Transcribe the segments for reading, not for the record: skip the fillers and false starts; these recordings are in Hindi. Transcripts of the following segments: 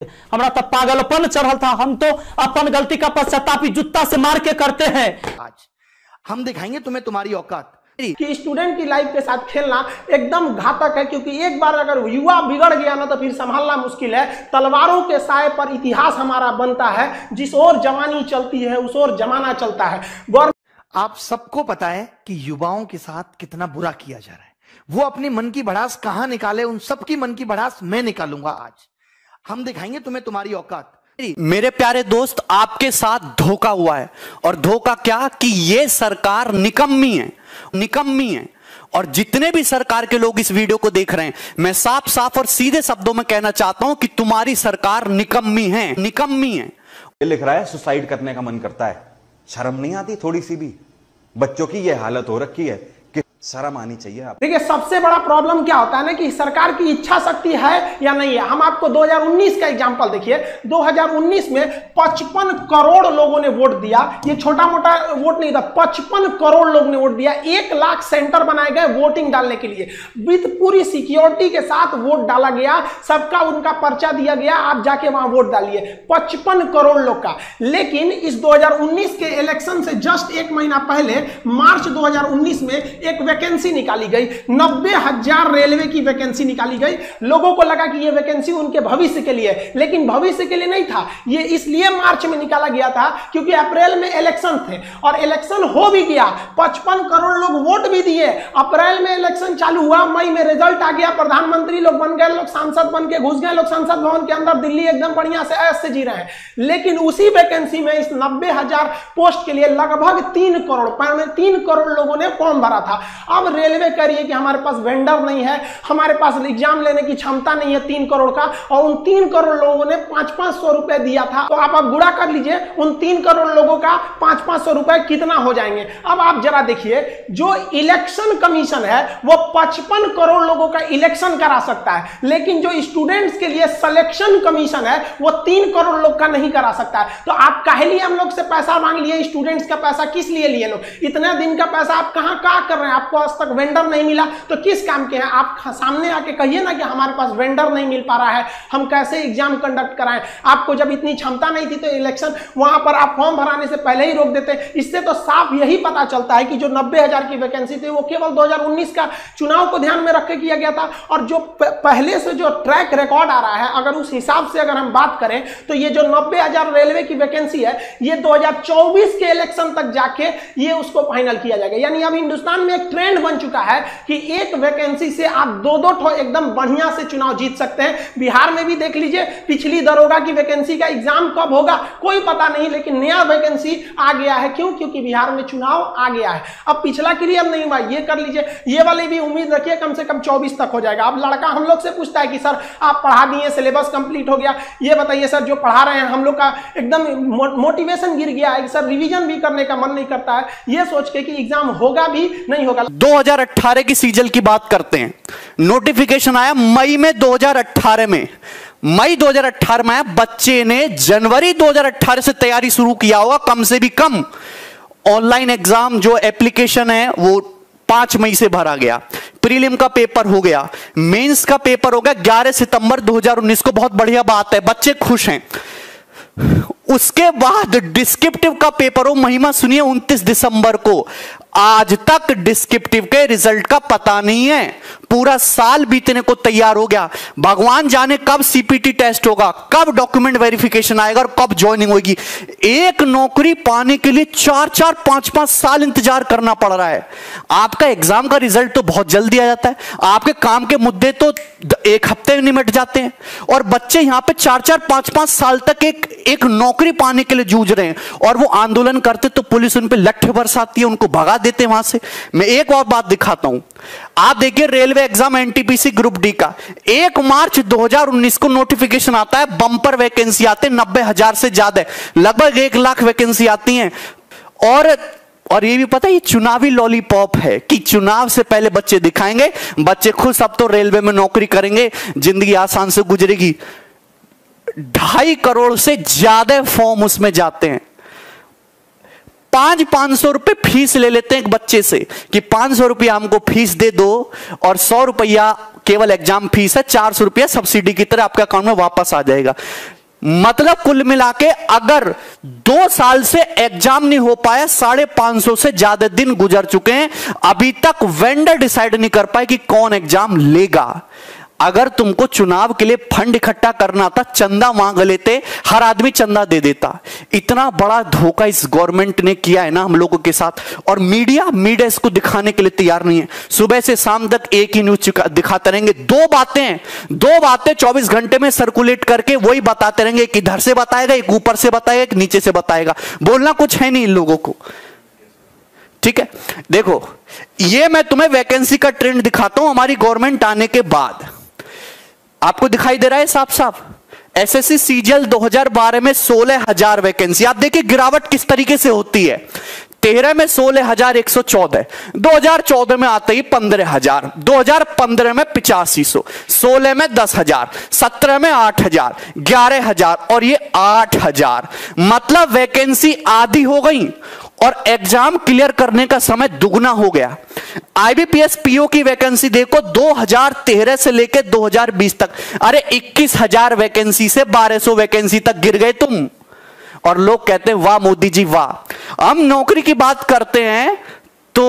हमारा तो पागलपन चढ़ल था। हम तो अपन गलती का पश्चाताप जूता से मार के करते हैं। आज हम दिखाएंगे तुम्हें तुम्हारी औकात कि स्टूडेंट की लाइफ के साथ खेलना एकदम घातक है, क्योंकि एक बार अगर युवा बिगड़ गया ना तो फिर संभालना मुश्किल है। तलवारों के साए पर इतिहास हमारा बनता है, जिस ओर जवानी चलती है उस ओर जमाना चलता है। आप सबको पता है कि युवाओं के साथ कितना बुरा किया जा रहा है। वो अपनी मन की भड़ास कहां निकाले, उन सबकी मन की भड़ास मैं निकालूंगा। आज हम दिखाएंगे तुम्हें तुम्हारी औकात। मेरे प्यारे दोस्त, आपके साथ धोखा हुआ है। और धोखा क्या कि ये सरकार निकम्मी है, निकम्मी है। और जितने भी सरकार के लोग इस वीडियो को देख रहे हैं, मैं साफ साफ और सीधे शब्दों में कहना चाहता हूं कि तुम्हारी सरकार निकम्मी है, निकम्मी है। ये लिख रहा है सुसाइड करने का मन करता है। शर्म नहीं आती थोड़ी सी भी? बच्चों की ये हालत हो रखी है कि शर्म आनी चाहिए। आप देखिए, सबसे बड़ा प्रॉब्लम क्या होता है ना कि सरकार की इच्छा शक्ति है या नहीं है। हम आपको 2019 का एग्जांपल देखिए। 2019 में 55 करोड़ लोगों ने वोट दिया। ये छोटा मोटा वोट नहीं था, 55 करोड़ लोग ने वोट दिया। 1 लाख सेंटर बनाए गए वोटिंग डालने के लिए, विद पूरी सिक्योरिटी के साथ वोट डाला गया। सबका उनका पर्चा दिया गया, आप जाके वहां वोट डालिए। 55 करोड़ लोग का। लेकिन इस 2019 के इलेक्शन से जस्ट 1 महीना पहले मार्च 2019 में एक वैकेंसी निकाली गई। 90,000 रेलवे की वैकेंसी निकाली गई। लोगों को लगा कि यह वैकेंसी उनके भविष्य के लिए, लेकिन भविष्य के लिए नहीं था। यह इसलिए मार्च में निकाला गया था क्योंकि अप्रैल में इलेक्शन थे और इलेक्शन हो भी गया। 55 करोड़ लोग वोट भी दिए। अप्रैल में इलेक्शन चालू हुआ, मई में रिजल्ट आ गया, प्रधानमंत्री लोग बन गए, लोग सांसद बन के घुस गए, लोग संसद भवन के अंदर दिल्ली एकदम बढ़िया से ऐश से जी रहे हैं। लेकिन उसी वैकेंसी में इस 90,000 पोस्ट के लिए लगभग 3 करोड़ लोगों ने फॉर्म भरा था। अब रेलवे कह रही है कि हमारे पास वेंडर नहीं है, हमारे पास एग्जाम लेने की क्षमता नहीं है 3 करोड़ का, और उन 3 करोड़ लोगों ने 500-500 रुपए दिया था। तो आप अब गुणा कर लीजिए, उन 3 करोड़ लोगों का 500-500 रुपए कितना हो जाएंगे। अब आप जरा देखिए, जो इलेक्शन कमीशन है वो 55 करोड़ लोगों का इलेक्शन करा सकता है, लेकिन जो स्टूडेंट्स के लिए सिलेक्शन कमीशन है वो 3 करोड़ लोग का नहीं करा सकता है। तो आप काहे लिए हम लोग से पैसा मांग लिए? स्टूडेंट्स का पैसा किस लिए लिए लोग? इतने दिन का पैसा आप कहां कर रहे हैं? आपको आज तक वेंडर नहीं मिला तो किस काम के हैं? आप सामने आके कहिए ना कि हमारे पास वेंडर नहीं मिल पा रहा है, हम कैसे एग्जाम कंडक्ट कराएं। आपको जब इतनी क्षमता नहीं थी तो इलेक्शन वहां पर आप फॉर्म भराने से पहले ही रोक देते। इससे तो साफ यही पता चलता है कि जो 90,000 की वैकेंसी थी वो केवल 2019 का चुनाव को ध्यान में रख के किया गया था। और जो पहले से जो ट्रैक रिकॉर्ड आ रहा है, अगर उस हिसाब से अगर हम बात करें तो ये जो 90,000 रेलवे की वैकेंसी है ये 2024 के इलेक्शन तक जाके ये उसको फाइनल किया जाएगा। यानी अब हिंदुस्तान में एक ट्रेंड बन चुका है कि एक वैकेंसी से आप 2-2 एकदम बढ़िया से चुनाव जीत सकते हैं। बिहार में भी देख लीजिए, पिछली दरोगा की वैकेंसी का एग्जाम कब होगा कोई पता नहीं, लेकिन नया वैकेंसी आ गया है। क्यों? क्योंकि बिहार में चुनाव आ गया है। अब पिछला क्लियर नहीं हुआ, ये कर लीजिए। ये वाले भी उम्मीद रखिए कम से कम 24 तक हो जाएगा। अब लड़का हम लोग से पूछता है कि सर आप पढ़ा दिए, सिलेबस कंप्लीट हो गया, ये बताइए सर जो पढ़ा रहे हैं हम लोग का एकदम मोटिवेशन गिर गया है, सर रिवीजन भी करने का मन नहीं करता है, ये सोच के कि एग्जाम होगा भी नहीं होगा। 2018 की सीजन की बात करते हैं। नोटिफिकेशन आया मई में 2018 में, मई 2018 में आया। बच्चे ने जनवरी 2018 से तैयारी शुरू किया होगा कम से भी कम। ऑनलाइन एग्जाम जो एप्लीकेशन है वो 5 मई से भरा गया। प्रीलिम का पेपर हो गया, मेंस का पेपर हो गया 11 सितंबर 2019 को। बहुत बढ़िया बात है, बच्चे खुश हैं। उसके बाद डिस्क्रिप्टिव का पेपर हो, महिमा सुनिए, 29 दिसंबर को। आज तक डिस्क्रिप्टिव के रिजल्ट का पता नहीं है। पूरा साल बीतने को तैयार हो गया। भगवान जाने कब सीपीटी टेस्ट होगा, कब डॉक्यूमेंट वेरिफिकेशन आएगा और कब ज्वाइनिंग होगी। एक नौकरी पाने के लिए 4-4, 5-5 साल इंतजार करना पड़ रहा है। आपका एग्जाम का रिजल्ट तो बहुत जल्दी आ जाता है, आपके काम के मुद्दे तो 1 हफ्ते में निमट जाते हैं, और बच्चे यहां पे 4-4, 5-5 साल तक एक नौकरी पाने के लिए जूझ रहे हैं। और वो आंदोलन करते तो पुलिस उन पे लट्ठे बरसाती है, उनको भगा देते हैं वहां से। मैं एक और बात दिखाता हूं, आप देखिए railway exam NTPC group D का 1 मार्च 2019 को नोटिफिकेशन आता है। बंपर वैकेंसी आते हैं 90,000 से ज्यादा, लगभग 1 लाख वैकेंसी आती हैं। और ये भी पता है ये चुनावी लॉलीपॉप है कि चुनाव से पहले बच्चे दिखाएंगे, बच्चे खुश अब तो रेलवे में नौकरी करेंगे, जिंदगी आसान से गुजरेगी। 2.5 करोड़ से ज्यादा फॉर्म उसमें जाते हैं। 500 रुपए फीस ले लेते हैं एक बच्चे से कि 500 रुपया हमको फीस दे दो और 100 रुपया केवल एग्जाम फीस है, 400 रुपया सब्सिडी की तरह आपके अकाउंट में वापस आ जाएगा। मतलब कुल मिला के अगर 2 साल से एग्जाम नहीं हो पाया, 550 से ज्यादा दिन गुजर चुके हैं, अभी तक वेंडर डिसाइड नहीं कर पाए कि कौन एग्जाम लेगा। अगर तुमको चुनाव के लिए फंड इकट्ठा करना था, चंदा मांग लेते, हर आदमी चंदा दे देता। इतना बड़ा धोखा इस गवर्नमेंट ने किया है ना हम लोगों के साथ, और मीडिया इसको दिखाने के लिए तैयार नहीं है। सुबह से शाम तक एक ही न्यूज दिखाते रहेंगे, दो बातें 24 घंटे में सर्कुलेट करके वही बताते रहेंगे। एक इधर से बताएगा, एक ऊपर से बताएगा, एक नीचे से बताएगा, बोलना कुछ है नहीं इन लोगों को। ठीक है, देखो ये मैं तुम्हें वैकेंसी का ट्रेंड दिखाता हूं हमारी गवर्नमेंट आने के बाद। आपको दिखाई दे रहा है साफ साफ, एसएससी सीजीएल 2012 में 16,000 वैकेंसी। आप देखिए गिरावट किस तरीके से होती है। 13 में 16,114, 2014 में आते ही 15,000, 2015 में 8500, 16 में 10,000, 17 में 8,000, 11,000 और ये 8,000। मतलब वैकेंसी आधी हो गई और एग्जाम क्लियर करने का समय दुगना हो गया। आईबीपीएस पीओ की वैकेंसी देखो 2013 से लेकर 2020 तक, अरे 21,000 वैकेंसी से 1200 वैकेंसी तक गिर गए तुम। और लोग कहते हैं वाह मोदी जी वाह। हम नौकरी की बात करते हैं तो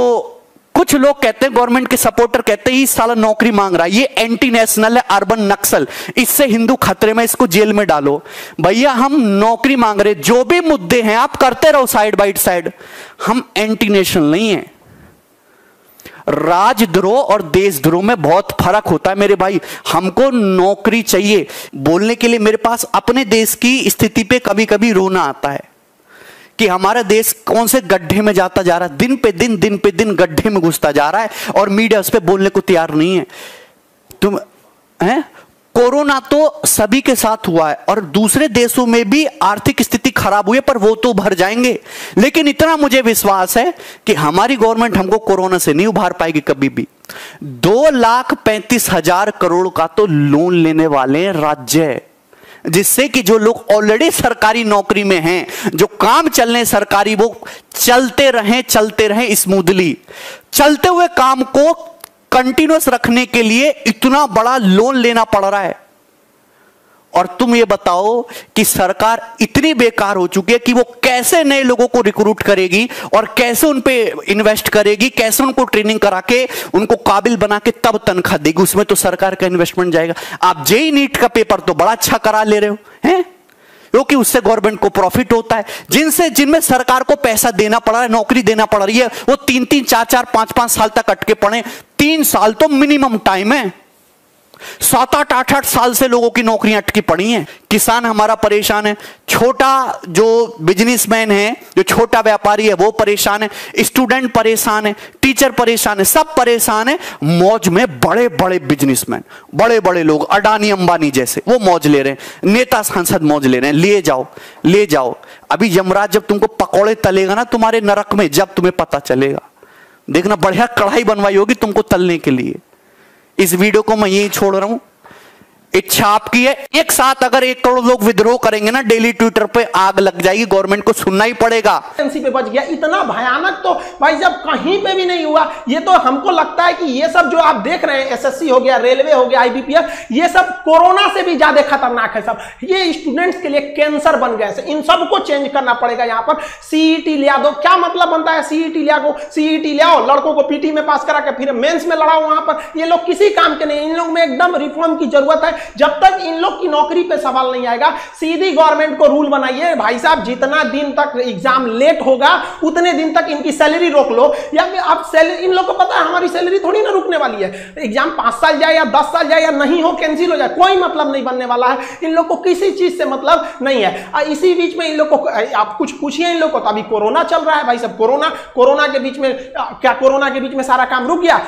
कुछ लोग कहते हैं, गवर्नमेंट के सपोर्टर कहते हैं इस साल नौकरी मांग रहा है, ये एंटी नेशनल है, अर्बन नक्सल, इससे हिंदू खतरे में, इसको जेल में डालो। भैया हम नौकरी मांग रहे, जो भी मुद्दे हैं आप करते रहो साइड बाई साइड, हम एंटी नेशनल नहीं है। राजद्रोह और देशद्रोह में बहुत फर्क होता है मेरे भाई। हमको नौकरी चाहिए। बोलने के लिए मेरे पास अपने देश की स्थिति पे कभी कभी रोना आता है कि हमारा देश कौन से गड्ढे में जाता जा रहा है, दिन पे दिन गड्ढे में घुसता जा रहा है और मीडिया उस पर बोलने को तैयार नहीं है। तुम हैं, कोरोना तो सभी के साथ हुआ है और दूसरे देशों में भी आर्थिक स्थिति खराब हुई है, पर वो तो भर जाएंगे। लेकिन इतना मुझे विश्वास है कि हमारी गवर्नमेंट हमको कोरोना से नहीं उभार पाएगी कभी भी। 2,35,000 करोड़ का तो लोन लेने वाले हैं राज्य, जिससे कि जो लोग ऑलरेडी सरकारी नौकरी में हैं, जो काम चल रहे सरकारी, वो चलते रहें स्मूथली। चलते हुए काम को कंटिन्यूअस रखने के लिए इतना बड़ा लोन लेना पड़ रहा है। और तुम ये बताओ कि सरकार इतनी बेकार हो चुकी है कि वो कैसे नए लोगों को रिक्रूट करेगी और कैसे उन पे इन्वेस्ट करेगी, कैसे उनको ट्रेनिंग करा के उनको काबिल बना के तब तनख्वाह देगी। उसमें तो सरकार का इन्वेस्टमेंट जाएगा। आप जेईई नीट का पेपर तो बड़ा अच्छा करा ले रहे हो हैं, क्योंकि उससे गवर्नमेंट को प्रॉफिट होता है। जिनमें सरकार को पैसा देना पड़ रहा है, नौकरी देना पड़ रही है, वो 3-3, 4-4, 5-5 साल तक अटके पड़े। 3 साल तो मिनिमम टाइम है। 7-8, 8-8 साल से लोगों की नौकरियां अटकी पड़ी हैं। किसान हमारा परेशान है, छोटा जो बिजनेसमैन है, जो छोटा व्यापारी है वो परेशान है, स्टूडेंट परेशान है, टीचर परेशान है, सब परेशान है। मौज में बड़े बड़े बिजनेसमैन, बड़े बड़े लोग, अडानी अंबानी जैसे, वो मौज ले रहे हैं। नेता सांसद मौज ले रहे हैं। ले जाओ। अभी यमराज जब तुमको पकौड़े तलेगा ना तुम्हारे नरक में, जब तुम्हें पता चलेगा, देखना बढ़िया कढ़ाई बनवाई होगी तुमको तलने के लिए। इस वीडियो को मैं यही छोड़ रहा हूं। इच्छा आपकी है। एक साथ अगर 1 करोड़ लोग विद्रोह करेंगे ना, डेली ट्विटर पे आग लग जाएगी, गवर्नमेंट को सुनना ही पड़ेगा। पे बच गया। इतना भयानक तो भाई साहब कहीं पे भी नहीं हुआ। ये तो हमको लगता है कि ये सब जो आप देख रहे हैं, एसएससी हो गया, रेलवे हो गया, आईबीपीएस, ये सब कोरोना से भी ज्यादा खतरनाक है। सब ये स्टूडेंट्स के लिए कैंसर बन गए। इन सबको चेंज करना पड़ेगा। यहाँ पर सीईटी लिया दो, क्या मतलब बनता है सीईटी ले आओ, लड़कों को पीटी में पास करा के फिर मेंस में लड़ाओ। वहां पर ये लोग किसी काम के नहीं। इन लोग में एकदम रिफॉर्म की जरूरत है। जब तक इन लोग की नौकरी पे सवाल नहीं आएगा, सीधी गवर्नमेंट को रूल बनाइए भाई साहब, जितना दिन तक एग्जाम लेट होगा उतने दिन तक इनकी सैलरी रोक लो। या आप सैलरी, इन लोग को पता है हमारी सैलरी थोड़ी ना रुकने वाली है। एग्जाम 5 साल जाए या 10 साल जाए या नहीं हो, कैंसिल हो जाए, कोई मतलब नहीं बनने वाला है। इन लोग को किसी चीज से मतलब नहीं है। इसी बीच में इन लोग को आप कुछ पूछिए इन लोग को, तो अभी कोरोना चल रहा है भाई साहब। कोरोना के बीच में क्या, कोरोना के बीच में सारा काम रुक गया?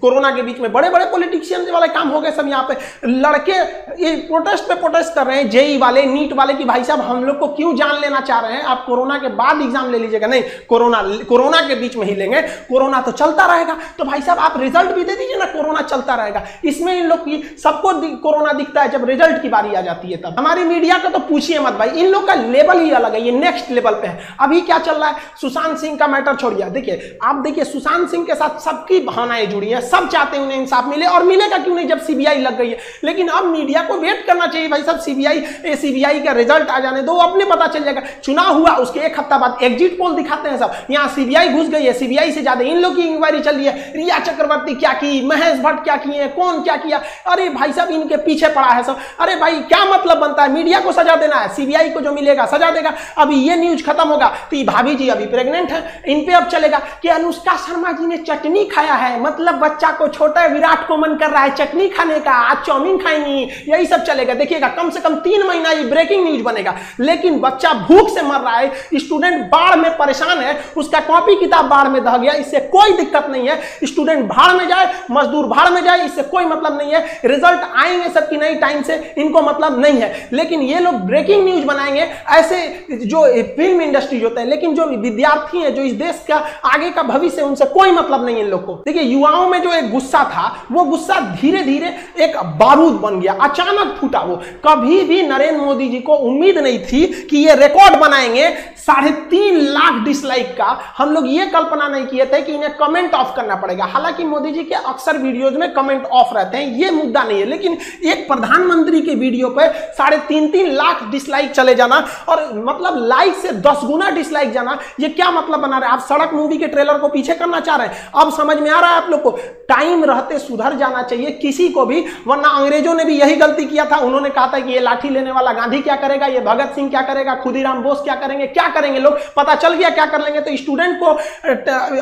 कोरोना के बीच में बड़े बड़े पॉलिटिशियन वाले काम हो गए सब। यहाँ पे लड़के देखिए ये प्रोटेस्ट पे प्रोटेस्ट कर रहे हैं जेई वाले, नीट वाले कि भाई साहब हम लोग को क्यों जान लेना चाह रहे हैं, आप कोरोना के बाद एग्जाम ले लीजिएगा। नहीं, कोरोना के बीच में ही लेंगे, कोरोना तो चलता रहेगा। तो भाई साहब आप रिजल्ट भी दे दीजिए ना, कोरोना चलता रहेगा। इसमें इन लोग की सबको कोरोना दिखता है, जब रिजल्ट की बारी आ जाती है तब। हमारी मीडिया का तो पूछिए मत भाई, इन लोग का लेवल ही अलग है, ये नेक्स्ट लेवल पे है। अभी क्या चल रहा है, सुशांत सिंह का मैटर छोड़िए, देखिए आप देखिए सुशांत सिंह के साथ सबकी भावनाएं जुड़ी है, सब चाहते हैं उन्हें इंसाफ मिले, और मिलेगा क्यों नहीं जब सीबीआई लग गई है। लेकिन अब मीडिया को वेट करना चाहिए भाई साहब, सीबीआई का रिजल्ट आ जाने दो, अपने पता चल जाएगा। चुनाव हुआ उसके एक हफ्ता बाद एग्जिट पोल दिखाते हैं सब, यहाँ सीबीआई घुस गई है, सीबीआई से ज्यादा इन लोग की इंक्वायरी चल रही है, रिया चक्रवर्ती क्या की, महेश भट्ट क्या किए, कौन क्या किया, अरे भाई साहब इनके पीछे पड़ा है सब। अरे भाई क्या मतलब बनता है, मीडिया को सजा देना है, सीबीआई को जो मिलेगा सजा देगा। अभी ये न्यूज खत्म होगा तो भाभी जी अभी प्रेग्नेंट है, इन पे अब चलेगा कि अनुष्का शर्मा जी ने चटनी खाया है, मतलब बच्चा को छोटा विराट को मन कर रहा है चटनी खाने का, आज चाउमीन खाएंगी, यही सब चलेगा। देखिएगा कम से कम 3 महीना ये ब्रेकिंग न्यूज बनेगा। लेकिन बच्चा भूख से मर रहा है, स्टूडेंट बाढ़ में परेशान है, उसका कॉपी किताब बाढ़ में दह गया, इससे कोई दिक्कत नहीं है। स्टूडेंट भाड़ में जाए, मजदूर भाड़ में जाए, इससे कोई मतलब नहीं है। रिजल्ट आएंगे सबकी नई टाइम से, इनको मतलब नहीं है। लेकिन ये लोग ब्रेकिंग न्यूज बनाएंगे, ऐसे जो फिल्म इंडस्ट्री होते हैं, लेकिन जो विद्यार्थी हैं, जो इस देश का आगे का भविष्य, उनसे कोई मतलब नहीं है इन लोग को। देखिए युवाओं में जो एक गुस्सा था, वो गुस्सा धीरे धीरे एक बारूद बन गया, अचानक फूटा। वो कभी भी नरेंद्र मोदी जी को उम्मीद नहीं थी कि ये रिकॉर्ड बनाएंगे 3.5 लाख डिसलाइक का। हम लोग ये कल्पना नहीं किए थे कि इन्हें कमेंट ऑफ करना पड़ेगा। हालांकि मोदी जी के अक्सर वीडियोज में कमेंट ऑफ रहते हैं, ये मुद्दा नहीं है, लेकिन एक प्रधानमंत्री के वीडियो पे 3.5 लाख डिसलाइक चले जाना, और मतलब लाइक से 10 गुना डिसलाइक जाना, ये क्या मतलब बना रहे हैं? आप सड़क मूवी के ट्रेलर को पीछे करना चाह रहे हैं? अब समझ में आ रहा है आप लोग को, टाइम रहते सुधर जाना चाहिए किसी को भी, वरना अंग्रेजों ने भी यही गलती किया था। उन्होंने कहा था कि ये लाठी लेने वाला गांधी क्या करेगा, ये भगत सिंह क्या करेगा, खुदीराम बोस क्या करेंगे, क्या करेंगे लोग, पता चल गया क्या कर लेंगे। तो स्टूडेंट को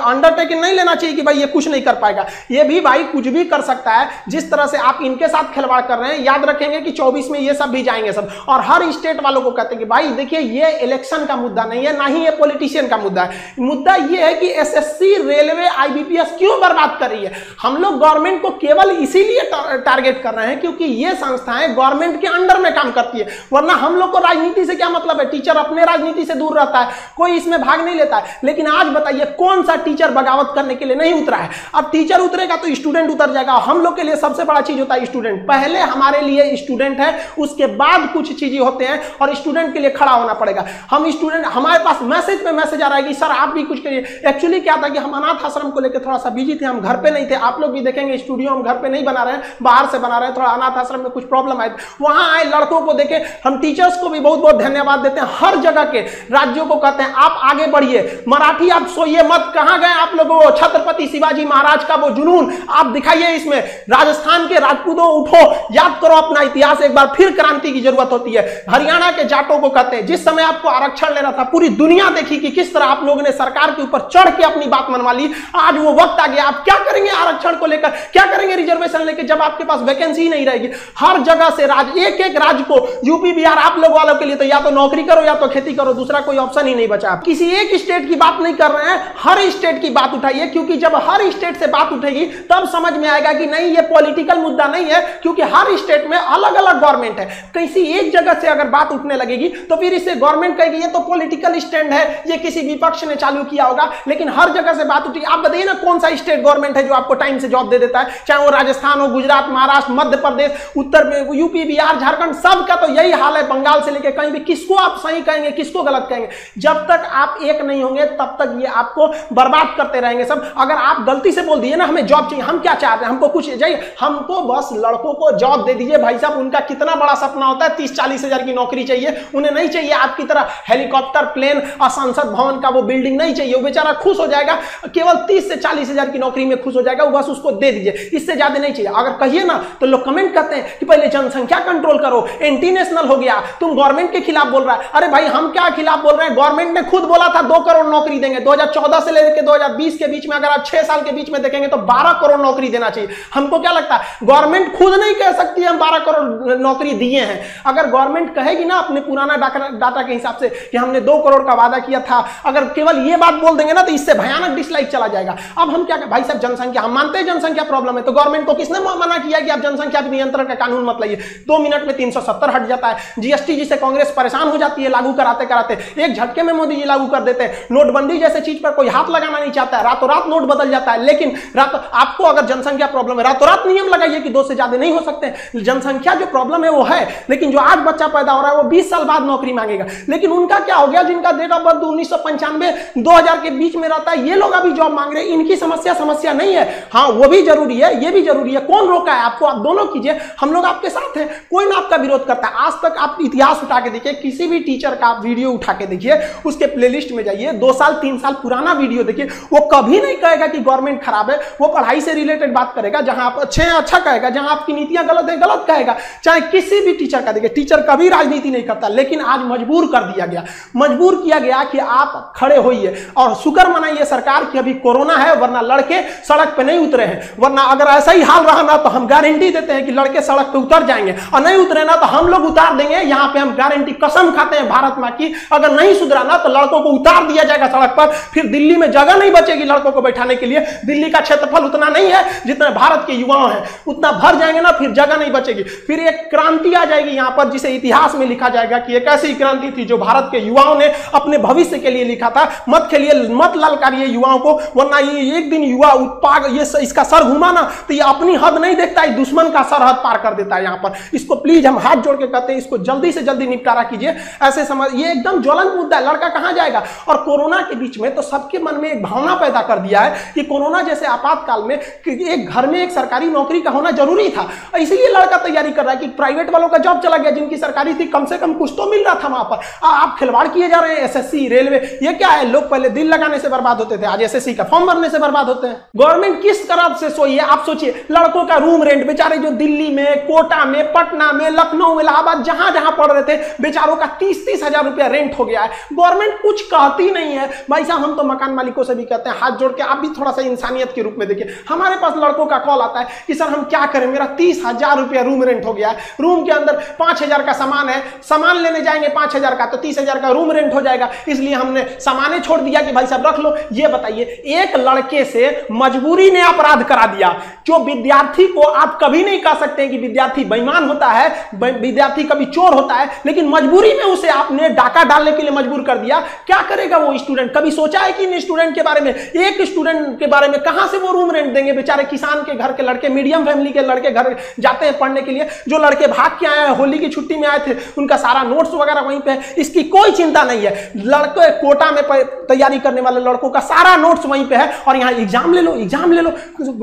अंडरटेकिंग नहीं लेना चाहिए कि भाई ये कुछ नहीं कर पाएगा, ये भी भाई कुछ भी कर सकता है। जिस तरह से आप इनके साथ खिलवाड़ कर रहे हैं, याद रखेंगे कि 24 में ये सब भी जाएंगे सब। और हर स्टेट वालों को कहते हैं कि भाई देखिए ये इलेक्शन का मुद्दा नहीं है, ना ही ये पॉलिटिशियन का मुद्दा है। मुद्दा ये है कि एसएससी, रेलवे, आईबीपीएस क्यों बर्बाद कर रही है। हम लोग गवर्नमेंट को केवल इसीलिए टारगेट कर रहे हैं क्योंकि ये संस्थाएं गवर्नमेंट के अंडर में काम करती है, वरना हम लोग को राजनीति से क्या मतलब है। टीचर अपने राजनीति से दूर रहता है, कोई इसमें भाग नहीं लेता है। लेकिन आज बताइए कौन सा टीचर बगावत करने के लिए नहीं उतरा है। अब टीचर उतरेगा तो स्टूडेंट उतर जाएगा। हम लोग के लिए सबसे बड़ा चीज होता है स्टूडेंट। पहले हमारे लिए स्टूडेंट है, उसके बाद कुछ चीजें होते हैं, और स्टूडेंट के लिए खड़ा होना पड़ेगा। हम स्टूडेंट, हमारे पास मैसेज पे मैसेज आ रहा है कि सर आप भी कुछ करिए। एक्चुअली क्या था कि हम अनाथ आश्रम को लेकर थोड़ा सा बिजी थे, हम घर पे नहीं थे। आप लोग भी देखेंगे स्टूडियो हम घर पे नहीं बना रहे हैं, बाहर से बना रहे हैं। थोड़ा अनाथ आश्रम में कुछ प्रॉब्लम आए, वहां आए लड़कों को देखे। हम टीचर्स को भी बहुत बहुत धन्यवाद देते हैं, हर जगह के राज्यों को कहते हैं आप आगे बढ़िए। मराठी आप सोइए मत, कहां गए आप लोगों, छत्रपति शिवाजी महाराज का वो जुनून आप दिखाइए इसमें। राजस्थान के राजपूतों उठो, याद करो अपना इतिहास, एक बार फिर क्रांति की जरूरत होती है। हरियाणा के जाटों को कहते हैं, जिस समय आपको आरक्षण लेना था पूरी दुनिया देखी कि किस तरह आप लोगों ने सरकार के ऊपर चढ़ के अपनी बात मनवा ली। आज वो वक्त आ गया, आप क्या करेंगे आरक्षण को लेकर, क्या करेंगे रिजर्वेशन लेकर, जब आपके पास वैकेंसी नहीं रहेगी। हर जगह से एक एक राज्य को, यूपी बिहार आप लोग वालों के लिए तो या तो नौकरी करो या तो खेती करो, दूसरा कोई ऑप्शन ही नहीं बचा। किसी एक स्टेट की बात नहीं कर रहे हैं, हर स्टेट की बात उठाइए, क्योंकि जब हर स्टेट से बात उठेगी तब समझ में आएगा कि नहीं ये पॉलिटिकल मुद्दा नहीं है, क्योंकि हर स्टेट में अलग अलग गवर्नमेंट है। किसी एक जगह से अगर बात उठने लगेगी तो फिर इसे गवर्नमेंट कहेगी ये तो पॉलिटिकल स्टैंड है, ये किसी विपक्ष ने चालू किया होगा। लेकिन हर जगह से बात उठी, आप बताइए ना कौन सा स्टेट गवर्नमेंट है जो आपको टाइम से जॉब दे देता है, चाहे वो राजस्थान हो, गुजरात, महाराष्ट्र, मध्य प्रदेश, उत्तर में यूपी, बिहार, झारखंड, सबका तो यही हाल है, बंगाल से लेकर कहीं भी। किसको आप सही कहेंगे, किसको गलत कहेंगे? जब तक आप एक नहीं होंगे तब तक ये आपको बर्बाद करते रहेंगे सब। अगर आप गलती से बोल दिए ना हमें जॉब चाहिए, हम क्या चाहते हैं, हमको कुछ चाहिए, हमको बस लड़कों को जॉब दे दीजिए। भाई साहब उनका कितना बड़ा सपना होता है, 30-40 हजार की नौकरी चाहिए, उन्हें नहीं चाहिए आपकी तरह हेलीकॉप्टर, प्लेन और संसद भवन का वो बिल्डिंग नहीं चाहिए। वो बेचारा खुश हो जाएगा, केवल 30 से 40 हजार की नौकरी में खुश हो जाएगा, वो बस उसको दे दीजिए, इससे ज्यादा नहीं चाहिए। अगर कहिए ना तो लोग कमेंट करते हैं कि पहले जनसंख्या कंट्रोल करो, एंटी नेशनल हो गया, तुम गवर्नमेंट के खिलाफ बोल रहा है। अरे भाई हम क्या खिलाफ बोल रहे हैं, गवर्नमेंट ने खुद बोला था 2 करोड़ नौकरी देंगे। 2014 से लेकर 2020 के बीच में अगर आप 6 साल के बीच में देखेंगे तो 12 करोड़ नौकरी देना चाहिए। हमको क्या लगता है, गवर्नमेंट खुद नहीं कह सकती हम 12 करोड़ नौकरी दिए हैं। अगर गवर्नमेंट कहेगी ना अपने पुराना डाटा के हिसाब से कि हमने 2 करोड़ का वादा किया था, अगर केवल ये बात बोल देंगे ना तो इससे भयानक डिसलाइक चला जाएगा। अब हम क्या, भाई साहब जनसंख्या, हम मानते हैं जनसंख्या प्रॉब्लम है, तो गवर्नमेंट को किसने मना किया कि आप जनसंख्या पर नियंत्रण तरह का कानून मत लाइए। 2 मिनट में 370 हट जाता है। जीएसटी जिसे कांग्रेस परेशान हो जाती है लागू कराते कराते, एक झटके में मोदी जी लागू कर देते हैं। नोटबंदी जैसे चीज पर कोई हाथ लगाना नहीं चाहता है, रातों रात नोट बदल जाता है। लेकिन आपको अगर जनसंख्या प्रॉब्लम है, रातों रात नियम लगाइए कि 2 से ज्यादा नहीं हो सकते। जनसंख्या जो प्रॉब्लम है वो है, लेकिन जो आज बच्चा पैदा हो रहा है वो 20 साल बाद नौकरी मांगेगा। लेकिन उनका क्या हो गया, जिनका डेट ऑफ बर्थ 1995 2000 के बीच में रहता है, ये लोग अभी जॉब मांग रहे हैं। इनकी समस्या नहीं है। हाँ, वो भी जरूरी है, ये भी जरूरी है। कौन रोका है आपको? आप दोनों कीजिए, हम लोग आपके साथ हैं, कोई ना आपका विरोध करता है। आज तक आप इतिहास उठा के देखिए, किसी भी टीचर का वीडियो उठा के देखिए, उसके प्लेलिस्ट में जाइए, 2 साल 3 साल पुराना वीडियो देखिए, वो कभी नहीं कहेगा कि गवर्नमेंट खराब है। वो पढ़ाई से रिलेटेड बात करेगा, जहां आप अच्छे हैं अच्छा कहेगा, जहां आपकी नीतियां गलत है गलत कहेगा। चाहे किसी भी टीचर का देखिए, टीचर कभी राजनीति नहीं करता, लेकिन आज मजबूर कर दिया गया, मजबूर किया गया कि आप खड़े होइए और शुक्र मनाइए सरकार की अभी कोरोना है, वरना लड़के सड़क पे नहीं उतरे हैं। वरना अगर ऐसा ही हाल रहा ना तो हम गारंटी देते हैं कि लड़के सड़क पे उतर जाएंगे, और नहीं उतरे ना तो हम लोग उतार देंगे। यहां पे हम गारंटी कसम खाते हैं भारत मां की, अगर नहीं सुधरा ना तो लड़कों को उतार दिया जाएगा सड़क पर। फिर दिल्ली में जगह नहीं बचेगी लड़कों को बैठाने के लिए। दिल्ली का क्षेत्रफल उतना नहीं है जितना भारत के युवाओं हैं, उतना भर जाएंगे ना, फिर जगह नहीं बचेगी। फिर एक क्रांति आ जाएगी यहां पर, जिसे इतिहास में लिखा जाएगा कि एक ऐसी क्रांति थी जो भारत के युवाओं ने अपने भविष्य के लिए लिखा था। मत खेलिए, मत ललकारिए युवाओं को, वरना ये एक दिन युवा उत्पाद ये इसका सर घुमा ना तो ये अपनी हद नहीं देखता है, दुश्मन का सरहद पार कर देता है यहां पर। इसको प्लीज हम हाथ जोड़ के कहते हैं, इसको जल्दी से जल्दी निपटारा कीजिए। ऐसे समझ, ये एकदम ज्वलंत मुद्दा है, लड़का कहां जाएगा? और कोरोना के बीच में तो सबके मन में एक भावना पैदा कर दिया है कि कोरोना जैसे आपातकाल में एक घर में एक सरकारी नौकरी का होना जरूरी था, इसीलिए लड़का तैयारी कर रहा है कि प्राइवेट वालों का जॉब चला गया, जिनकी सरकारी थी कम से कम कुछ तो मिल रहा था वहां पर। आप खिलवाड़ किए जा रहे हैं। एसएससी, रेलवे, ये क्या है? लोग पहले दिल लगाने से बर्बाद होते थे, आज एसएससी का फॉर्म भरने से बर्बाद होते हैं। गवर्नमेंट किस तरह से सोई है? आप सोचिए, लड़कों का रूम रेंट, बेचारे जो दिल्ली में, कोटा में, पटना में, लखनऊ, इलाहाबाद, जहां जहां पढ़ रहे थे, बेचारों का 30-30 हजार रुपया रेंट हो गया है। गवर्नमेंट कुछ कहती नहीं है। भाई साहब, हम तो मकान मालिकों से भी कहते हैं, हाथ जोड़ के आप भी थोड़ा सा इंसानियत के रूप में देखिए। हमारे पास लड़कों का कॉल आता है कि सर हम क्या करें, मेरा 30,000 रुपया रूम रेंट हो गया है, रूम के अंदर 5,000 का सामान है, सामान लेने जाएंगे 5,000 का तो 30,000 का रूम रेंट हो जाएगा, इसलिए हमने सामाने छोड़ दिया कि भाई साहब रख लो। ये बताइए, एक लड़के से मजबूरी ने अपराध करा दिया। जो विद्यार्थी को आप कभी नहीं कह सकते कि विद्यार्थी बेईमान होता है, विद्यार्थी कभी चोर होता है, लेकिन मजबूरी में उसे आपने डाका डालने के लिए मजबूर कर दिया। क्या करेगा वो स्टूडेंट? कभी सोचा है कि इन स्टूडेंट के बारे में? एक स्टूडेंट के बारे में कहां से वो रूम रेंट देंगे? बेचारे किसान के घर के लड़के, मीडियम फैमिली के लड़के घर जाते हैं पढ़ने के लिए। जो लड़के भाग के आए हैं, होली की छुट्टी में आए थे, उनका सारा नोट्स वगैरह वहीं पे है, इसकी कोई चिंता नहीं है। लड़के कोटा में तैयारी करने वाले लड़कों का सारा नोट्स वहीं पे है, और यहाँ एग्जाम ले लो, एग्जाम ले लो।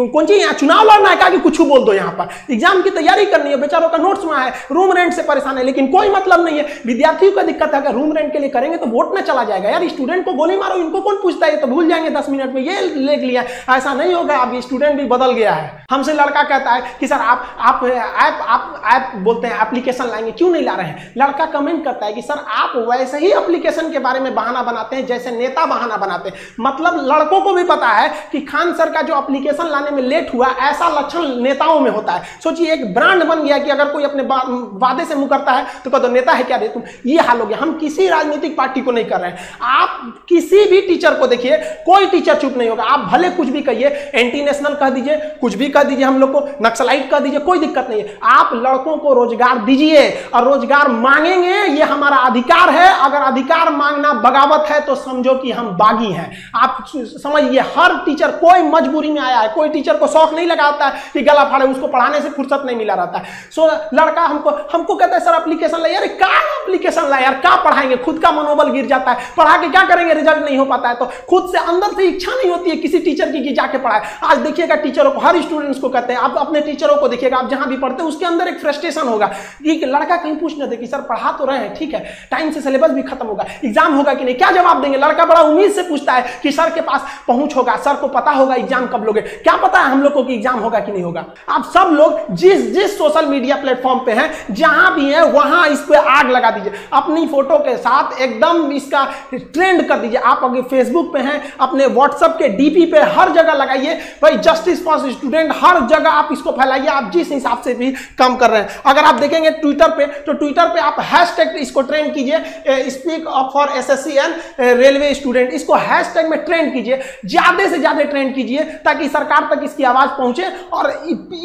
कौन सी यहाँ चुनाव लड़ना है? कि कुछ बोल दो, यहाँ पर एग्जाम की तैयारी करनी है, बेचारों का नोट्स वहां है, रूम रेंट से परेशान है, लेकिन कोई मतलब नहीं है। विद्यार्थियों का दिक्कत है, अगर रूम रेंट के लिए करेंगे तो वोट ना चला जाएगा। यार स्टूडेंट को गोली मारो, इनको कौन पूछता है, तो भूल जाएंगे 10 मिनट में, ये ले लिया। ऐसा नहीं होगा, अब स्टूडेंट भी बदल गया है। हमसे लड़का कहता है कि सर आप ऐप बोलते हैं एप्लीकेशन लाएंगे, क्यों नहीं ला रहे हैं? लड़का कमेंट करता है कि सर आप वैसे ही एप्लीकेशन के बारे में बहाना बनाते हैं जैसे नेता बहाना बनाते हैं। मतलब लड़कों को भी पता है कि खान सर का जो एप्लीकेशन लाने में लेट हुआ, ऐसा लक्षण नेताओं में होता है। सोचिए, एक ब्रांड बन गया कि अगर कोई अपने वादे से मुकरता है तो कहते नेता है क्या रे तुम। ये हाल हो गया। हम किसी राजनीतिक पार्टी को नहीं कर रहे हैं। आप किसी भी टीचर को देखिए, कोई टीचर चुप नहीं होगा। आप भले कुछ भी कहिए, एंटी नेशनल कह दीजिए, कुछ भी कह दीजिए, हम लोग को नक्सलाइट कह दीजिए, कोई दिक्कत नहीं है। आप लड़कों को रोजगार दीजिए और रोजगार मांगेंगे, ये हमारा अधिकार है। अगर अधिकार मांगना बगावत है तो समझो कि हम बागी हैं। आप समझिए, हर टीचर कोई मजबूरी में आया है, कोई टीचर को शौक नहीं लगाता है कि गला फाड़े, उसको पढ़ाने से फुर्सत नहीं मिला रहता है। सो लड़का हमको कहता है सर एप्लीकेशन ला। यार क्या एप्लीकेशन ला यार, क्या पढ़ाएंगे? खुद का मनोबल गिर जाता है, पढ़ा के क्या करेंगे? रिजल्ट नहीं हो पाता है तो खुद से अंदर से इच्छा नहीं होती है किसी टीचर की कि जाके पढ़ाए। आज देखिएगा टीचरों को, हर स्टूडेंट्स को कहते हैं, आप अपने टीचरों को देखिएगा, आप जहां भी पढ़ते हैं उसके अंदर एक फ्रस्ट्रेशन होगा। एक लड़का कहीं पूछने दे कि सर पढ़ा तो रहे हैं, ठीक है, टाइम से सिलेबस भी खत्म होगा, एग्जाम होगा कि नहीं, क्या जवाब देंगे? लड़का बड़ा उम्मीद से पूछता है कि सर के पास पहुंच होगा, सर को पता होगा एग्जाम कब लोगे। क्या पता है हम लोग को कि एग्जाम होगा कि नहीं होगा? आप सब लोग जिस सोशल मीडिया प्लेटफॉर्म पे हैं, जहां भी है वहां इस पे आग लगा दीजिए, अपनी फोटो के साथ एकदम इसका ट्रेंड कर दीजिए। आप अगर फेसबुक पे हैं, अपने व्हाट्सएप के डीपी पे हर जगह लगाइए, भाई जस्टिस फॉर स्टूडेंट, हर जगह आप इसको फैलाइए। आप जिस हिसाब से भी काम कर रहे हैं। अगर आप देखेंगे ट्विटर पे, तो ट्विटर पे आप हैशटैग इसको ट्रेंड कीजिए, speak up for SSC and railway student, इसको हैशटैग में ट्रेंड कीजिए, ज्यादा से ज्यादा ट्रेंड कीजिए ताकि सरकार तक इसकी आवाज पहुंचे। और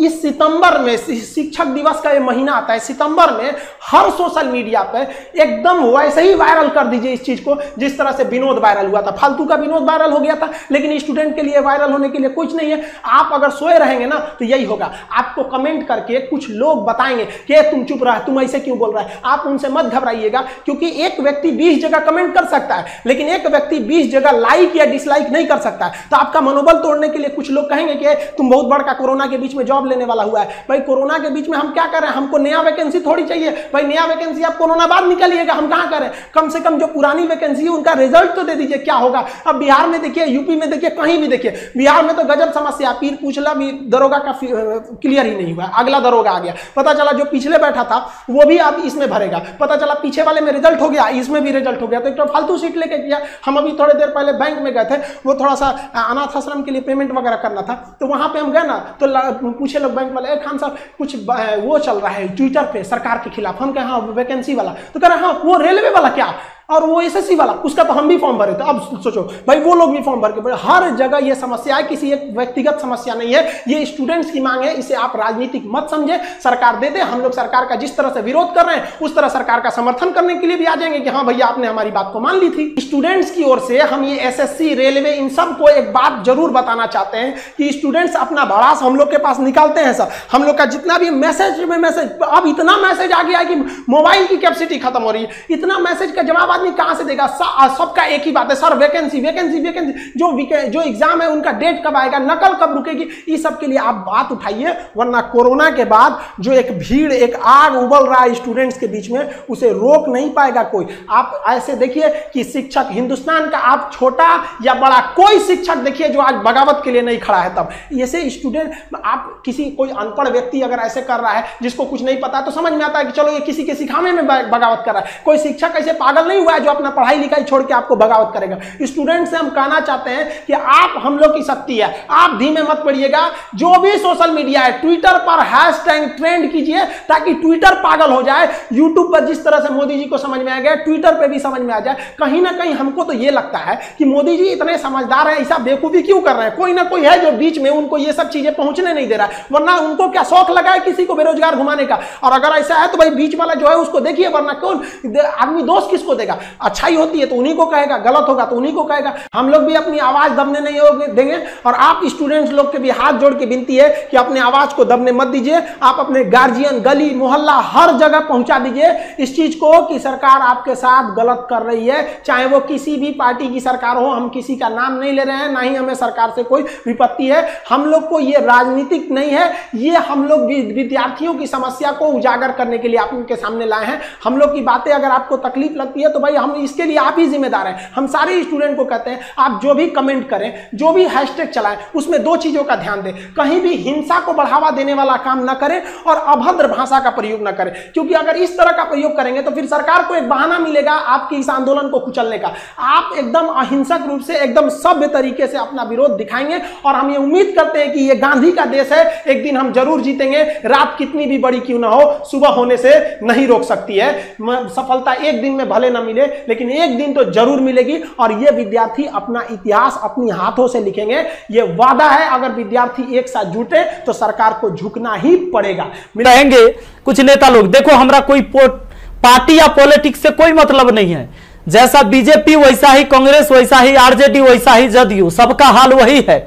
इस सितंबर में, शिक्षक दिवस का ये महीना आता है, सितंबर में हर सोशल मीडिया पे एकदम वैसे ही वायरल कर दीजिए इस चीज को जिस तरह से विनोद वायरल हुआ था। फालतू का विनोद वायरल हो गया था, लेकिन स्टूडेंट के लिए वायरल होने के लिए कुछ नहीं है। आप अगर सोए रहेंगे ना तो यही होगा, आपको कमेंट करके कुछ लोग बताएंगे कि तुम चुप रहा, तुम ऐसे क्यों बोल रहा है। आप उनसे मत घबराइएगा, क्योंकि एक व्यक्ति 20 जगह कमेंट कर सकता है, लेकिन एक व्यक्ति 20 जगह लाइक या डिसलाइक नहीं कर सकता है। तो आपका मनोबल तोड़ने के लिए कुछ लोग कहेंगे कि तुम बहुत बड़का कोरोना के बीच में जॉब लेने वाला हुआ है। भाई कोरोना के बीच में हम क्या कर रहे हैं, हमको नया वैकेंसी थोड़ी चाहिए। भाई नया वैकेंसी आप कोरोना बाद निकालिएगा, हम कहां करें। कम से कम जो पुरानी वैकेंसी है उनका रिजल्ट तो दे दीजिए, क्या होगा। अब बिहार में देखिए, यूपी में देखिए, कहीं भी देखिए, बिहार में तो गजब समस्या, पीर पूछला भी दरोगा का क्लियर ही नहीं हुआ, अगला दरोगा आ गया। पता चला जो पिछले बैठा था वो भी अब इसमें भरेगा, पता चला पीछे वाले में रिजल्ट हो गया, इसमें भी रिजल्ट हो गया। तो एक तो फालतू सीट लेके किया। हम अभी थोड़ी देर पहले बैंक में गए थे, वो थोड़ा सा अनाथ आश्रम के लिए पेमेंट वगैरह करना था, तो वहां पे हम गए ना, तो पूछे लोग बैंक वाले, खान साहब कुछ वो चल रहा है ट्विटर पे सरकार के खिलाफ। हम कहे हाँ वैकेंसी वाला, तो कह रहे हाँ वो रेलवे वाला क्या, और वो एसएससी वाला, उसका तो हम भी फॉर्म भरे थे। अब सोचो भाई वो लोग भी फॉर्म भर के, हर जगह ये समस्या है, किसी एक व्यक्तिगत समस्या नहीं है, ये स्टूडेंट्स की मांग है। इसे आप राजनीतिक मत समझे, सरकार दे दे। हम लोग सरकार का जिस तरह से विरोध कर रहे हैं उस तरह सरकार का समर्थन करने के लिए भी आ जाएंगे कि हाँ भैया आपने हमारी बात को मान ली थी। स्टूडेंट्स की ओर से हम ये एसएससी, रेलवे, इन सब को एक बात जरूर बताना चाहते हैं कि स्टूडेंट्स अपना भड़ास हम लोग के पास निकालते हैं सर। हम लोग का जितना भी मैसेज में मैसेज, अब इतना मैसेज आ गया है कि मोबाइल की कैपेसिटी खत्म हो रही है। इतना मैसेज का जवाब आदमी कहां से देगा। सबका एक ही बात है, सर वैकेंसी वैकेंसी वैकेंसी, जो एग्जाम है उनका डेट कब आएगा, नकल कब रुकेगी, इस सब के लिए आप बात उठाइए। वरना कोरोना के बाद जो एक भीड़, एक आग उबल रहा है स्टूडेंट्स के बीच में, उसे रोक नहीं पाएगा कोई। आप ऐसे देखिए कि शिक्षक, हिंदुस्तान का आप छोटा या बड़ा कोई शिक्षक देखिए जो आज बगावत के लिए नहीं खड़ा है। तब ऐसे स्टूडेंट, आप किसी कोई अनपढ़ व्यक्ति अगर ऐसे कर रहा है जिसको कुछ नहीं पता, तो समझ में आता है कि चलो ये किसी के सिखाने में बगावत कर रहा है। कोई शिक्षक ऐसे पागल नहीं हुआ है जो अपना पढ़ाई लिखाई छोड़ के आपको बगावत करेगा। स्टूडेंट से हम कहना चाहते हैं कि आप हम लोग की शक्ति है, आप धीमे मत पड़िएगा। जो भी सोशल मीडिया है, ट्विटर पर हैशटैग ट्रेंड कीजिए ताकि ट्विटर पागल हो जाए। यूट्यूब पर जिस तरह से मोदी जी को समझ में आ गया, ट्विटर पर भी समझ में आ जाए। कहीं ना कहीं हमको तो ये लगता है कि मोदी जी इतने समझदार है, ऐसा बेवकूफी क्यों कर रहे हैं। कोई ना कोई है जो बीच में उनको ये सब चीजें पहुंचने नहीं दे रहा है, वरना उनको क्या शौक लगा है किसी को बेरोजगार घुमाने का। और अगर ऐसा है तो भाई बीच वाला जो है उसको देखिए, वरना कौन आदमी दोष किसको देगा। अच्छाई होती है तो उन्हीं को कहेगा, गलत होगा तो उन्हीं को कहेगा। हम लोग भी अपनी आवाज दबने नहीं देंगे। और आप स्टूडेंट्स लोग के भी हाथ जोड़ के विनती है कि अपने आवाज को दबने मत दीजिए। आप अपने गार्जियन, गली मोहल्ला, हर जगह पहुंचा दीजिए इस चीज को कि सरकार आपके साथ गलत कर रही है, चाहे वो किसी भी पार्टी की सरकार हो। हम किसी का नाम नहीं ले रहे हैं, ना ही हमें सरकार से कोई विपत्ति है। हम लोग को ये राजनीतिक नहीं है, ये हम लोग विद्यार्थियों की समस्या को उजागर करने के लिए आपके सामने लाए हैं। हम लोग की बातें अगर आपको तकलीफ लगती है तो भाई हम इसके लिए आप ही जिम्मेदार हैं। हम सारे स्टूडेंट को कहते हैं आप जो भी कमेंट करें, जो भी हैशटैग चलाएं, उसमें दो चीजों का ध्यान दें। कहीं भी हिंसा को बढ़ावा देने वाला काम न करें और अभद्र भाषा का प्रयोग न करें, क्योंकि अगर इस तरह का प्रयोग करेंगे तो फिर सरकार को एक बहाना मिलेगा आपके इस आंदोलन को कुचलने का। आप एकदम अहिंसक रूप से, एकदम सभ्य तरीके से अपना विरोध दिखाएंगे और हम ये उम्मीद करते हैं कि ये गांधी का देश है, एक दिन हम जरूर जीतेंगे। रात कितनी भी बड़ी क्यों ना हो, सुबह होने से नहीं रोक सकती है। सफलता एक दिन में भले ना मिले, लेकिन एक दिन तो जरूर मिलेगी। और ये विद्यार्थी अपना इतिहास अपनी हाथों से लिखेंगे, ये वादा है। अगर विद्यार्थी एक साथ जुटे तो सरकार को झुकना ही पड़ेगा। रहेंगे कुछ नेता लोग, देखो हमरा कोई पार्टी या पॉलिटिक्स से कोई मतलब नहीं है। जैसा बीजेपी वैसा ही कांग्रेस, वैसा ही आरजेडी, वैसा ही जदयू, सबका हाल वही है।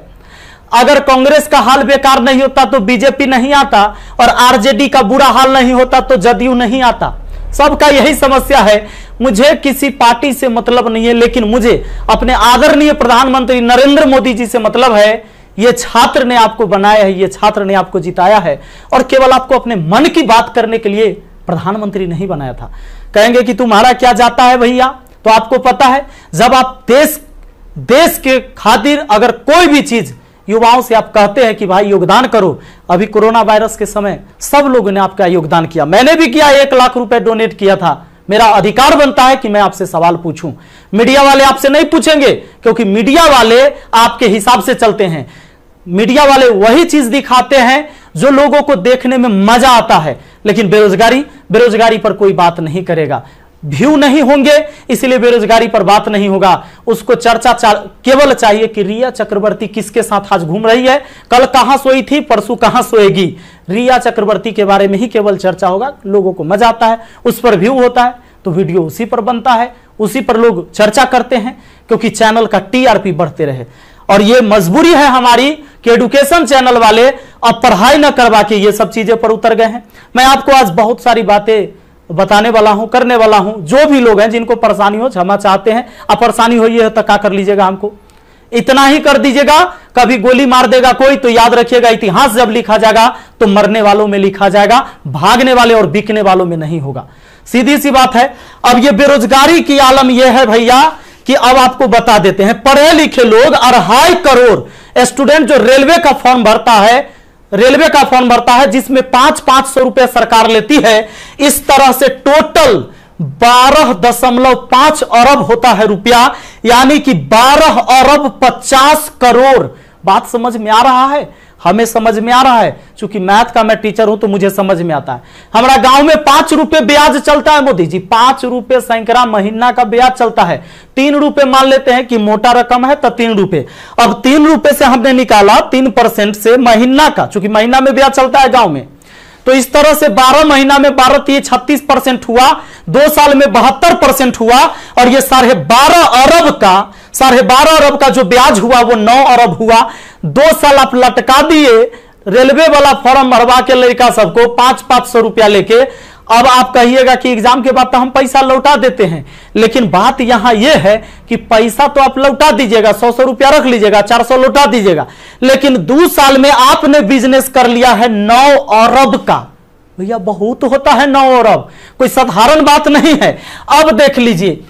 अगर कांग्रेस का हाल बेकार नहीं होता तो बीजेपी नहीं आता, और आरजेडी का बुरा हाल नहीं होता तो जदयू नहीं आता। सबका यही समस्या है। मुझे किसी पार्टी से मतलब नहीं है, लेकिन मुझे अपने आदरणीय प्रधानमंत्री नरेंद्र मोदी जी से मतलब है। ये छात्र ने आपको बनाया है, ये छात्र ने आपको जिताया है, और केवल आपको अपने मन की बात करने के लिए प्रधानमंत्री नहीं बनाया था। कहेंगे कि तुम्हारा क्या जाता है भैया, तो आपको पता है जब आप देश के खातिर अगर कोई भी चीज युवाओं से आप कहते हैं कि भाई योगदान करो, अभी कोरोना वायरस के समय सब लोगों ने आपका योगदान किया, मैंने भी किया, 1 लाख रुपए डोनेट किया था। मेरा अधिकार बनता है कि मैं आपसे सवाल पूछूं। मीडिया वाले आपसे नहीं पूछेंगे, क्योंकि मीडिया वाले आपके हिसाब से चलते हैं। मीडिया वाले वही चीज दिखाते हैं जो लोगों को देखने में मजा आता है। लेकिन बेरोजगारी पर कोई बात नहीं करेगा। व्यू नहीं होंगे इसलिए बेरोजगारी पर बात नहीं होगा। उसको चर्चा केवल चाहिए कि रिया चक्रवर्ती किसके साथ आज घूम रही है, कल कहां सोई थी, परसों कहां सोएगी। रिया चक्रवर्ती के बारे में ही केवल चर्चा होगा। लोगों को मजा आता है, उस पर व्यू होता है तो वीडियो उसी पर बनता है, उसी पर लोग चर्चा करते हैं, क्योंकि चैनल का टीआरपी बढ़ते रहे। और ये मजबूरी है हमारी कि एडुकेशन चैनल वाले अब पढ़ाई न करवा के ये सब चीजें पर उतर गए हैं। मैं आपको आज बहुत सारी बातें बताने वाला हूं, करने वाला हूं। जो भी लोग हैं जिनको परेशानी हो, क्षमा चाहते हैं। अब परेशानी हुई है तो क्या कर लीजिएगा, हमको इतना ही कर दीजिएगा। कभी गोली मार देगा कोई तो याद रखिएगा, इतिहास जब लिखा जाएगा तो मरने वालों में लिखा जाएगा, भागने वाले और बिकने वालों में नहीं होगा। सीधी सी बात है। अब ये बेरोजगारी की आलम यह है भैया कि अब आपको बता देते हैं, पढ़े लिखे लोग 2.5 करोड़ स्टूडेंट जो रेलवे का फॉर्म भरता है जिसमें 500 रुपए सरकार लेती है। इस तरह से टोटल 12.5 अरब होता है रुपया, यानी कि 12 अरब 50 करोड़। बात समझ में आ रहा है? हमें समझ में आ रहा है। चूंकि मैथ का मैं टीचर हूं तो मुझे समझ में आता है। हमारा गांव में 5 रुपए ब्याज चलता है मोदी जी, 5 रुपए सैकड़ा महीना का ब्याज चलता है। 3 रुपए मान लेते हैं कि मोटा रकम है तो 3 रुपए। अब 3 रुपए से हमने निकाला 3% से महीना का, चूंकि महीना में ब्याज चलता है गांव में, तो इस तरह से 12 महीना में 36% हुआ, 2 साल में 72% हुआ। और ये 12.5 अरब का जो ब्याज हुआ वो 9 अरब हुआ। 2 साल आप लटका दिए रेलवे वाला फॉर्म भरवा के लड़का सबको 500 रुपया लेके। अब आप कहिएगा कि एग्जाम के बाद तो हम पैसा लौटा देते हैं, लेकिन बात यहां यह है कि पैसा तो आप लौटा दीजिएगा, 100 रुपया रख लीजिएगा, 400 लौटा दीजिएगा, लेकिन 2 साल में आपने बिजनेस कर लिया है 9 अरब का। भैया बहुत होता है 9 अरब, कोई साधारण बात नहीं है। अब देख लीजिए,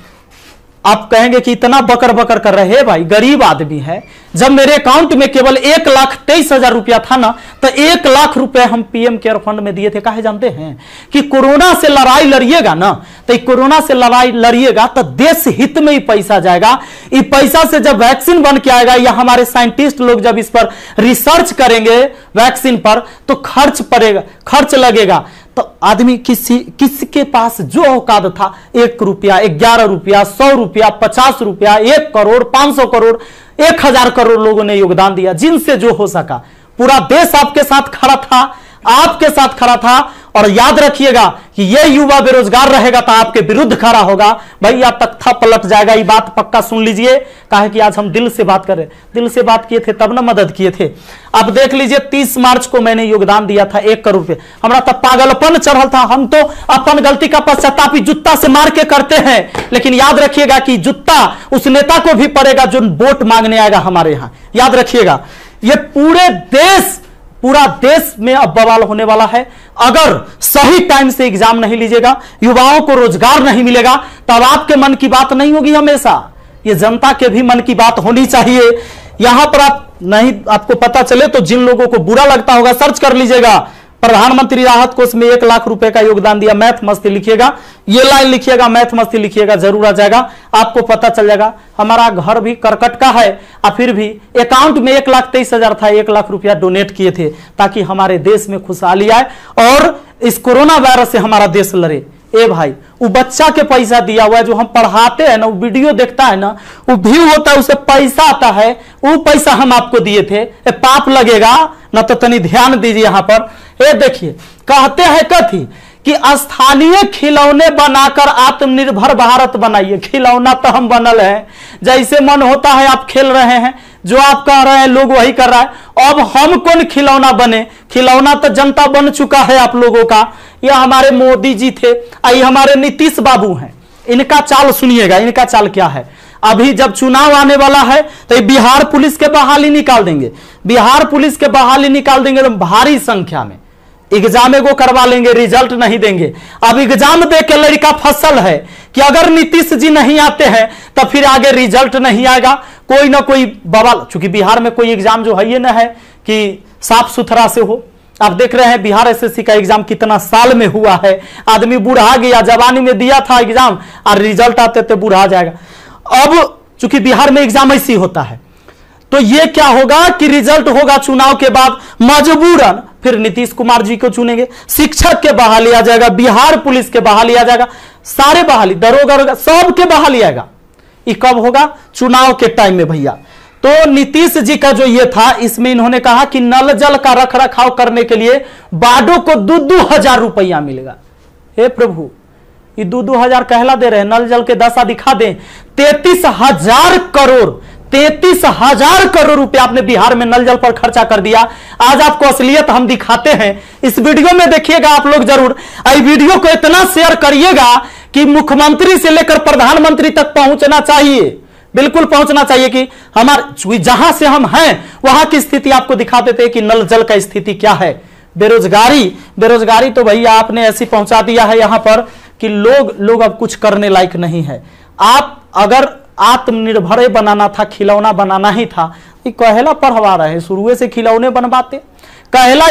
आप कहेंगे कि इतना बकर बकर कर रहे हैं, भाई गरीब आदमी है। जब मेरे अकाउंट में केवल 1,23,000 रुपया था ना, तो 1 लाख रुपए हम पीएम केयर फंड में दिए थे। काहे जानते हैं? कि कोरोना से लड़ाई लड़िएगा ना, तो कोरोना से लड़ाई लड़िएगा तो देश हित में ही पैसा जाएगा। इस पैसा से जब वैक्सीन बन के आएगा या हमारे साइंटिस्ट लोग जब इस पर रिसर्च करेंगे वैक्सीन पर, तो खर्च लगेगा। तो आदमी किसके पास जो औकात था, 1 रुपया, 11 रुपया, 100 रुपया, 50 रुपया, 1 करोड़, 500 करोड़, 1000 करोड़ लोगों ने योगदान दिया, जिनसे जो हो सका। पूरा देश आपके साथ खड़ा था, आपके साथ खड़ा था। और याद रखिएगा कि यह युवा बेरोजगार रहेगा तो आपके विरुद्ध खड़ा होगा। भैया तख्ता पलट जाएगा, ये बात पक्का सुन लीजिए। कहा कि आज हम दिल से बात कर रहे, दिल से बात किए थे तब ना मदद किए थे। अब देख लीजिए, 30 मार्च को मैंने योगदान दिया था 1 करोड़ रुपए। हमारा तब पागलपन चढ़ल था, हम तो अपन गलती का पश्चाताप जूता से मार के करते हैं। लेकिन याद रखिएगा कि जूता उस नेता को भी पड़ेगा जो वोट मांगने आएगा हमारे यहां। याद रखिएगा, ये पूरा देश में अब बवाल होने वाला है। अगर सही टाइम से एग्जाम नहीं लीजिएगा, युवाओं को रोजगार नहीं मिलेगा, तब आपके मन की बात नहीं होगी। हमेशा ये जनता के भी मन की बात होनी चाहिए। यहां पर आपको पता चले तो जिन लोगों को बुरा लगता होगा सर्च कर लीजिएगा। प्रधानमंत्री राहत कोष में 1 लाख रुपए का योगदान दिया। मैथ मस्ती लिखिएगा, ये लाइन लिखिएगा, मैथ मस्ती लिखिएगा, जरूर आ जाएगा, आपको पता चल जाएगा। हमारा घर भी करकट का है और फिर भी अकाउंट में 1,23,000 था, 1 लाख रुपया डोनेट किए थे ताकि हमारे देश में खुशहाली आए और इस कोरोना वायरस से हमारा देश लड़े। ए भाई, वो बच्चा के पैसा दिया हुआ है, जो हम पढ़ाते हैं ना, वो वीडियो देखता है ना, वो व्यू होता है, उसे पैसा आता है, वो पैसा हम आपको दिए थे। पाप लगेगा ना, तो तनी ध्यान दीजिए यहां पर। ये देखिए, कहते हैं कथी कि स्थानीय खिलौने बनाकर आत्मनिर्भर भारत बनाइए। खिलौना तो हम बनल है, जैसे मन होता है आप खेल रहे हैं, जो आप कह रहे हैं लोग वही कर रहा है। अब हम कौन खिलौना बने? खिलौना तो जनता बन चुका है आप लोगों का। यह हमारे मोदी जी थे, ये हमारे नीतीश बाबू हैं। इनका चाल सुनिएगा, इनका चाल क्या है। अभी जब चुनाव आने वाला है तो बिहार पुलिस के बहाली निकाल देंगे। बिहार पुलिस के बहाली निकाल देंगे तो भारी संख्या में एग्जाम को करवा लेंगे, रिजल्ट नहीं देंगे। अब एग्जाम दे के लड़का फसल है कि अगर नीतीश जी नहीं आते हैं तो फिर आगे रिजल्ट नहीं आएगा, कोई ना कोई बवाल। चूंकि बिहार में कोई एग्जाम जो है ये ना है कि साफ सुथरा से हो। आप देख रहे हैं बिहार एसएससी का एग्जाम कितना साल में हुआ है। आदमी बूढ़ा गया, जवानी में दिया था एग्जाम और रिजल्ट आते थे बूढ़ा जाएगा। अब चूंकि बिहार में एग्जाम ऐसी होता है, तो ये क्या होगा कि रिजल्ट होगा चुनाव के बाद, मजबूरन फिर नीतीश कुमार जी को चुनेंगे, शिक्षक के बहाली आ जाएगा, बिहार पुलिस के बहाली आ जाएगा, सारे बहाली, दरोगा सबके बहाली आएगा। ये कब होगा? चुनाव के टाइम में भैया। तो नीतीश जी का जो ये था, इसमें इन्होंने कहा कि नल जल का रख रखाव करने के लिए वार्डों को 2,000 रुपया मिलेगा। हे प्रभु, ये 2,000 कहला दे रहे हैं, नल जल के दशा दिखा दें। 33,000 करोड़ 33,000 करोड़ रुपया आपने बिहार में नल जल पर खर्चा कर दिया। आज आपको असलियत हम दिखाते हैं, इस वीडियो में देखिएगा आप लोग जरूर। इस वीडियो को इतना शेयर करिएगा कि मुख्यमंत्री से लेकर प्रधानमंत्री तक पहुंचना चाहिए, बिल्कुल पहुंचना चाहिए कि हमारे जहां से हम हैं वहां की स्थिति आपको दिखा देते हैं कि नल जल का स्थिति क्या है। बेरोजगारी तो भैया आपने ऐसी पहुंचा दिया है यहां पर कि लोग अब कुछ करने लायक नहीं है। आप अगर आत्मनिर्भर बनाना था, खिलौना बनाना ही था, ये कहला पढ़वा रहे, शुरू से खिलौने बनवाते। कहला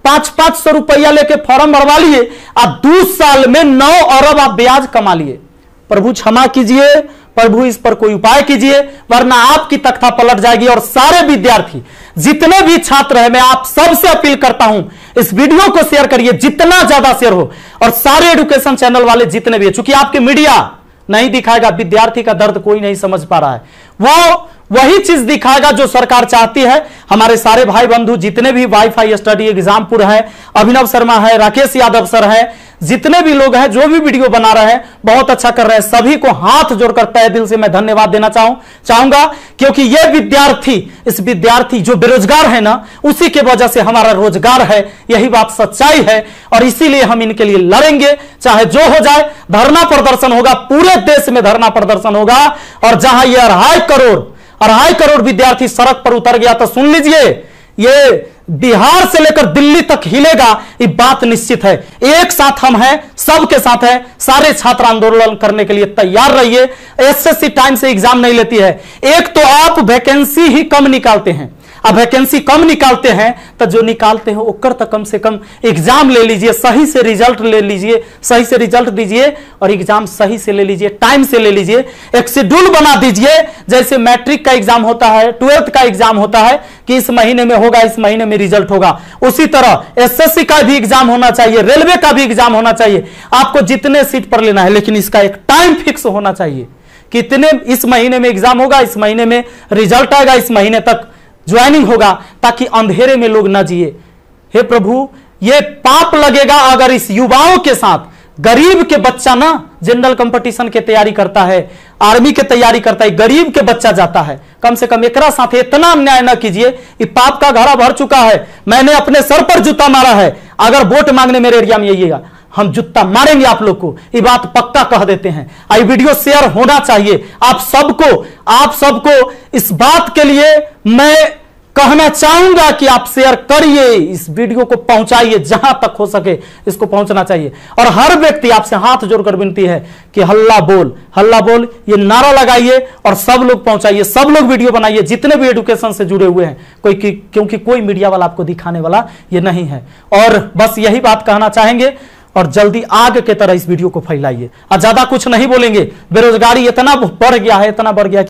500 रुपया लेके फॉर्म भरवा लिए, अब 2 साल में 9 अरब आप ब्याज कमा लिए। प्रभु क्षमा कीजिए, प्रभु इस पर कोई उपाय कीजिए, वरना आपकी तख्ता पलट जाएगी। और सारे विद्यार्थी, जितने भी छात्र हैं, मैं आप सबसे अपील करता हूं, इस वीडियो को शेयर करिए, जितना ज्यादा शेयर हो। और सारे एजुकेशन चैनल वाले जितने भी, चूंकि आपके मीडिया नहीं दिखाएगा, विद्यार्थी का दर्द कोई नहीं समझ पा रहा है, वो वही चीज दिखाएगा जो सरकार चाहती है। हमारे सारे भाई बंधु जितने भी वाईफाई स्टडी एग्जामपुर है, अभिनव शर्मा है, राकेश यादव सर है, जितने भी लोग हैं जो भी वीडियो बना रहे हैं, बहुत अच्छा कर रहे हैं। सभी को हाथ जोड़कर तहे दिल से मैं धन्यवाद देना चाहूंगा, क्योंकि ये विद्यार्थी जो बेरोजगार है ना, उसी के वजह से हमारा रोजगार है, यही बात सच्चाई है। और इसीलिए हम इनके लिए लड़ेंगे, चाहे जो हो जाए। धरना प्रदर्शन होगा, पूरे देश में धरना प्रदर्शन होगा। और जहां ये 2.5 करोड़ विद्यार्थी सड़क पर उतर गया, तो सुन लीजिए, ये बिहार से लेकर दिल्ली तक हिलेगा, ये बात निश्चित है। एक साथ हम हैं, सबके साथ हैं। सारे छात्र आंदोलन करने के लिए तैयार रहिए। एसएससी टाइम से एग्जाम नहीं लेती है। एक तो आप वैकेंसी ही कम निकालते हैं, अब वैकेंसी कम निकालते हैं तो जो निकालते हैं ओकर तक कम से कम एग्जाम ले लीजिए, सही से रिजल्ट ले लीजिए, सही से रिजल्ट दीजिए और एग्जाम सही से ले लीजिए, टाइम से ले लीजिए। एक शेड्यूल बना दीजिए, जैसे मैट्रिक का एग्जाम होता है, 12th का एग्जाम होता है कि इस महीने में होगा, इस महीने में रिजल्ट होगा। उसी तरह एसएससी का भी एग्जाम होना चाहिए, रेलवे का भी एग्जाम होना चाहिए। आपको जितने सीट पर लेना है, लेकिन इसका एक टाइम फिक्स होना चाहिए। कितने इस महीने में एग्जाम होगा, इस महीने में रिजल्ट आएगा, इस महीने तक ज्वाइनिंग होगा, ताकि अंधेरे में लोग ना जिए। हे प्रभु, ये पाप लगेगा अगर इस युवाओं के साथ गरीब के बच्चा ना जनरल कंपटीशन के तैयारी करता है, आर्मी के तैयारी करता है, गरीब के बच्चा जाता है। कम से कम एकरा साथ इतना अन्याय ना कीजिए। ये पाप का घड़ा भर चुका है। मैंने अपने सर पर जूता मारा है। अगर वोट मांगने मेरे एरिया में आइएगा, हम जूता मारेंगे आप लोग को, ये बात पक्का कह देते हैं। आई वीडियो शेयर होना चाहिए। आप सबको इस बात के लिए मैं कहना चाहूंगा कि आप शेयर करिए, इस वीडियो को पहुंचाइए, जहां तक हो सके इसको पहुंचना चाहिए। और हर व्यक्ति आपसे हाथ जोड़कर विनती है कि हल्ला बोल ये नारा लगाइए और सब लोग पहुंचाइए, सब लोग वीडियो बनाइए, जितने भी एजुकेशन से जुड़े हुए हैं। क्योंकि कोई मीडिया वाला आपको दिखाने वाला ये नहीं है। और बस यही बात कहना चाहेंगे, और जल्दी आग के तरह इस वीडियो को फैलाइए। और ज्यादा कुछ नहीं बोलेंगे। बेरोजगारी इतना बढ़ गया है,